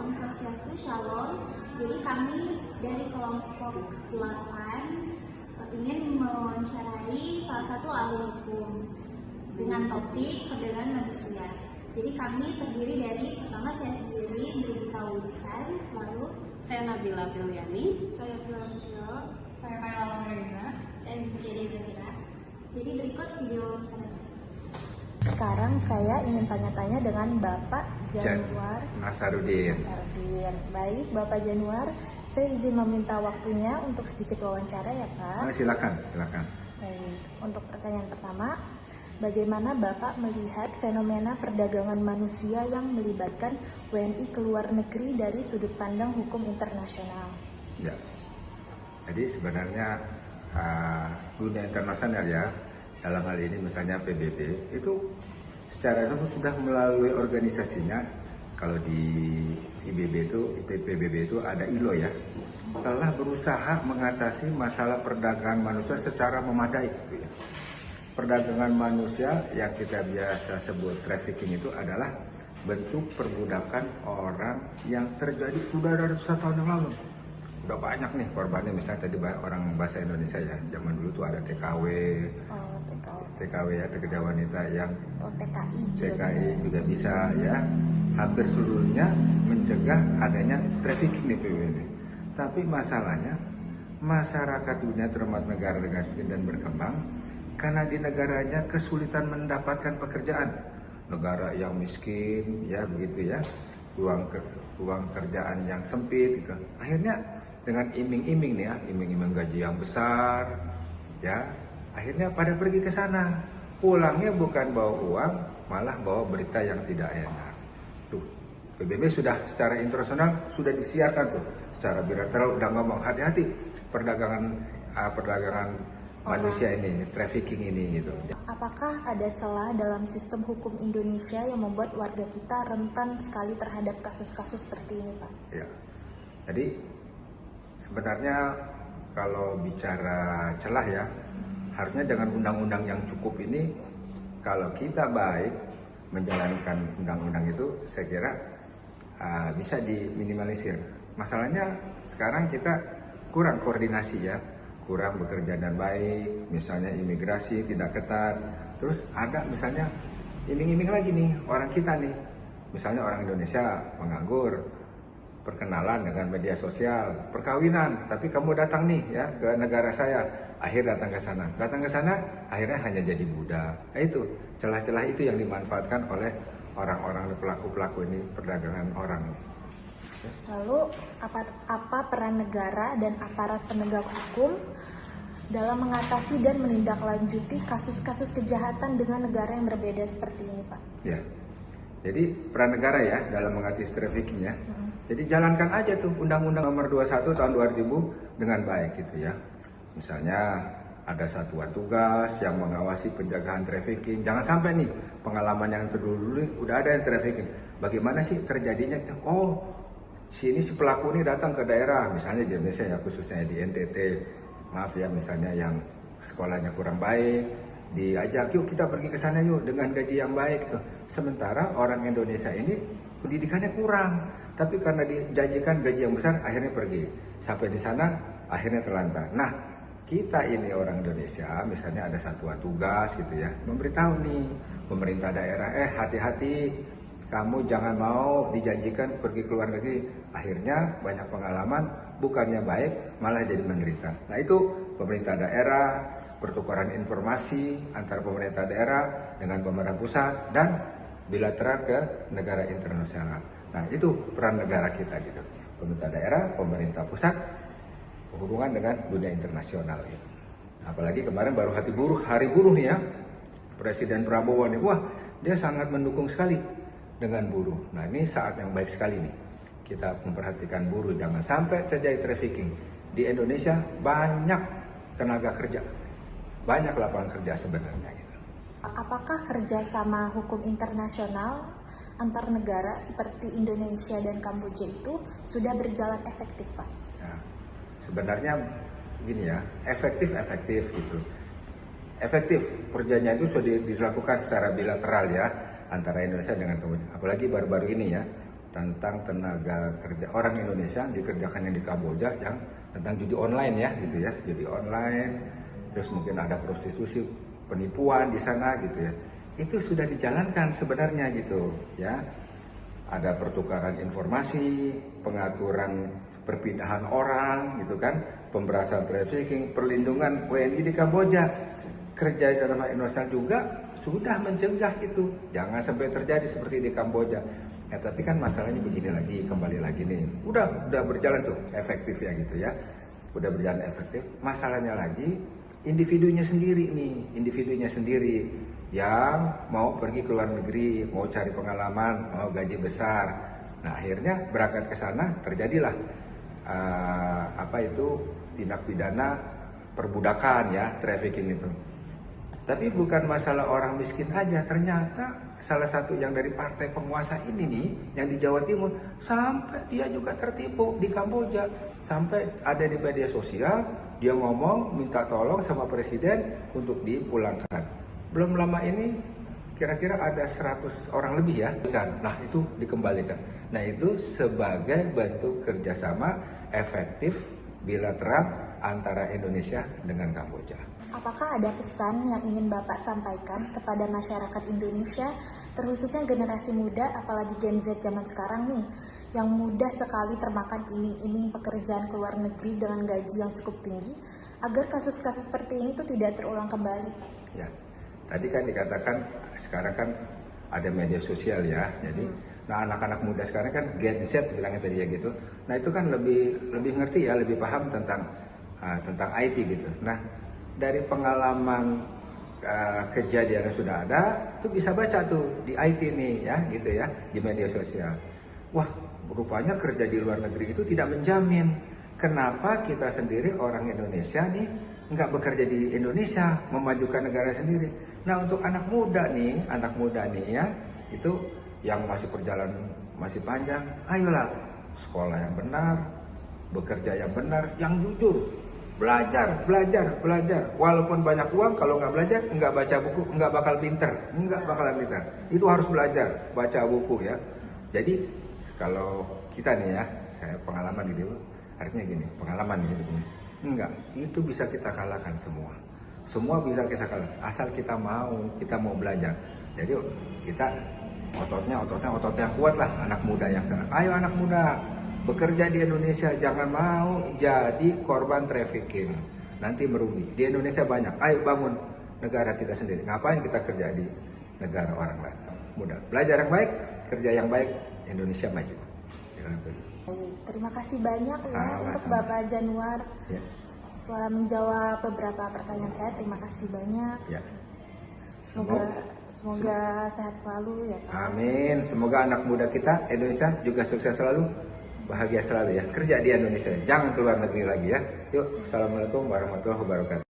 Om Swastiastu, Shalom. Jadi kami dari kelompok 8 ingin mewawancarai salah satu ahli hukum dengan topik perdagangan manusia. Jadi kami terdiri dari, pertama saya sendiri, Brigita Wisan, lalu saya Nabila Filiani, saya Vila Susilo, Saya Kayla Longreina. saya Zikiri Zahira. Jadi berikut video wawancaranya. Sekarang saya ingin tanya-tanya dengan Bapak Januar Nasarudin. Baik, Bapak Januar, saya izin meminta waktunya untuk sedikit wawancara ya Pak. Silakan. Baik, untuk pertanyaan pertama, bagaimana Bapak melihat fenomena perdagangan manusia yang melibatkan WNI ke luar negeri dari sudut pandang hukum internasional? Ya. Jadi sebenarnya dunia internasional ya, dalam hal ini misalnya PBB itu secara itu sudah melalui organisasinya. Kalau di PBB itu ada ILO ya, telah berusaha mengatasi masalah perdagangan manusia secara memadai gitu ya. Perdagangan manusia yang kita biasa sebut trafficking itu adalah bentuk perbudakan orang yang terjadi sudah dari ratusan tahun yang lalu. Udah banyak nih korbannya, misalnya tadi orang bahasa Indonesia ya, zaman dulu tuh ada TKW, TKW ya, kerja wanita yang TKI juga bisa ya. Hampir seluruhnya mencegah adanya trafficking di PBB. Tapi masalahnya masyarakat dunia terutama negara-negara miskin dan berkembang karena di negaranya kesulitan mendapatkan pekerjaan. Negara yang miskin ya begitu ya, ruang kerjaan yang sempit gitu. Akhirnya dengan iming-iming nih ya, iming-iming gaji yang besar ya, akhirnya pada pergi ke sana. Pulangnya bukan bawa uang, malah bawa berita yang tidak enak. Tuh, PBB sudah secara internasional sudah disiarkan tuh, secara bilateral udah ngomong hati-hati perdagangan manusia ini, trafficking ini gitu. Apakah ada celah dalam sistem hukum Indonesia yang membuat warga kita rentan sekali terhadap kasus-kasus seperti ini, Pak? Ya, jadi sebenarnya kalau bicara celah ya, harusnya dengan undang-undang yang cukup ini, kalau kita baik menjalankan undang-undang itu, saya kira bisa diminimalisir. Masalahnya sekarang kita kurang koordinasi ya, kurang bekerja dan baik, misalnya imigrasi tidak ketat, terus ada misalnya iming-iming lagi nih orang kita nih, misalnya orang Indonesia menganggur, perkenalan dengan media sosial, perkawinan, tapi kamu datang nih ya ke negara saya, akhir datang ke sana, akhirnya hanya jadi budak. Nah, itu celah-celah itu yang dimanfaatkan oleh orang-orang pelaku-pelaku ini perdagangan orang. Lalu apa peran negara dan aparat penegak hukum dalam mengatasi dan menindaklanjuti kasus-kasus kejahatan dengan negara yang berbeda seperti ini, Pak? Ya, jadi peran negara ya dalam mengatasi trafficking ya. Jadi jalankan aja tuh Undang-Undang Nomor 21 tahun 2000 dengan baik gitu ya. Misalnya ada satuan tugas yang mengawasi penjagaan trafficking. Jangan sampai nih pengalaman yang terdahulu udah ada yang trafficking. Bagaimana sih terjadinya? Oh, si pelaku ini datang ke daerah, misalnya di Indonesia ya, khususnya di NTT. Maaf ya, misalnya yang sekolahnya kurang baik, diajak yuk kita pergi ke sana yuk dengan gaji yang baik tuh. Sementara orang Indonesia ini pendidikannya kurang, tapi karena dijanjikan gaji yang besar akhirnya pergi. Sampai di sana akhirnya terlantar. Nah, kita ini orang Indonesia, misalnya ada satuan tugas gitu ya, memberitahu nih pemerintah daerah, hati-hati, kamu jangan mau dijanjikan pergi ke luar negeri. Akhirnya banyak pengalaman, bukannya baik, malah jadi menderita. Nah itu pemerintah daerah, pertukaran informasi antara pemerintah daerah dengan pemerintah pusat, dan bilateral ke negara internasional. Nah itu peran negara kita gitu. Pemerintah daerah, pemerintah pusat, hubungan dengan dunia internasional gitu. Apalagi kemarin baru hari buruh nih ya, Presiden Prabowo nih, wah dia sangat mendukung sekali dengan buruh. Nah ini saat yang baik sekali nih, kita memperhatikan buruh, jangan sampai terjadi trafficking. Di Indonesia banyak tenaga kerja, banyak lapangan kerja sebenarnya gitu. Apakah kerjasama hukum internasional antar negara seperti Indonesia dan Kamboja itu sudah berjalan efektif, Pak? Nah, sebenarnya gini ya, efektif gitu. Efektif, perjanjian itu sudah dilakukan secara bilateral ya, antara Indonesia dengan Kamboja. Apalagi baru-baru ini ya, tentang tenaga kerja orang Indonesia dikerjakan yang di Kamboja, yang tentang judi online ya gitu ya, judi online, terus mungkin ada prostitusi, penipuan di sana gitu ya. Itu sudah dijalankan sebenarnya gitu ya. Ada pertukaran informasi, pengaturan perpindahan orang gitu kan, pemberantasan trafficking, perlindungan WNI di Kamboja. Kerja sama Indonesia juga sudah mencegah itu. Jangan sampai terjadi seperti di Kamboja. Ya, tapi kan masalahnya begini lagi, kembali lagi nih. Udah berjalan tuh efektif ya gitu ya. Udah berjalan efektif. Masalahnya lagi individunya sendiri nih, individunya sendiri yang mau pergi ke luar negeri, mau cari pengalaman, mau gaji besar. Nah, akhirnya berangkat ke sana terjadilah tindak pidana perbudakan ya, trafficking itu. Tapi bukan masalah orang miskin aja, ternyata salah satu yang dari partai penguasa ini nih, yang di Jawa Timur, sampai dia juga tertipu di Kamboja. Sampai ada di media sosial, dia ngomong minta tolong sama presiden untuk dipulangkan. Belum lama ini kira-kira ada 100 orang lebih ya. Nah itu dikembalikan. Nah itu sebagai bentuk kerjasama efektif bilateral antara Indonesia dengan Kamboja. Apakah ada pesan yang ingin Bapak sampaikan kepada masyarakat Indonesia, terkhususnya generasi muda, apalagi Gen Z zaman sekarang nih, yang mudah sekali termakan iming-iming pekerjaan ke luar negeri dengan gaji yang cukup tinggi, agar kasus-kasus seperti ini tuh tidak terulang kembali? Ya, tadi kan dikatakan sekarang kan ada media sosial ya, jadi nah anak-anak muda sekarang kan Gen Z bilangnya tadi ya gitu. Nah itu kan lebih ngerti ya, lebih paham tentang IT gitu. Nah dari pengalaman kejadian yang sudah ada, tuh bisa baca tuh di IT nih ya gitu ya, di media sosial. Wah, rupanya kerja di luar negeri itu tidak menjamin. Kenapa kita sendiri orang Indonesia nih nggak bekerja di Indonesia, memajukan negara sendiri? Nah untuk anak muda nih ya, itu yang masih perjalanan masih panjang, ayolah sekolah yang benar, bekerja yang benar, yang jujur. Belajar. Walaupun banyak uang, kalau nggak belajar, nggak baca buku, nggak bakal pinter. Itu harus belajar, baca buku ya. Jadi kalau kita nih ya, saya pengalaman gitu, artinya gini, pengalaman nih hidupnya. Enggak, itu bisa kita kalahkan semua. Semua bisa kita kalahkan, asal kita mau belajar. Jadi kita ototnya yang kuat lah, anak muda yang sana. Ayo anak muda, bekerja di Indonesia, jangan mau jadi korban trafficking. Nanti merugi. Di Indonesia banyak. Ayo bangun negara kita sendiri. Ngapain kita kerja di negara orang lain? Mudah. Belajar yang baik, kerja yang baik, Indonesia maju. Terima kasih banyak ya untuk Bapak Januar. Ya. Setelah menjawab beberapa pertanyaan saya, terima kasih banyak. Ya. Semoga sehat selalu ya Pak. Amin. Semoga anak muda kita Indonesia juga sukses selalu. Bahagia selalu ya, kerja di Indonesia, jangan keluar negeri lagi ya. Yuk, assalamualaikum warahmatullahi wabarakatuh.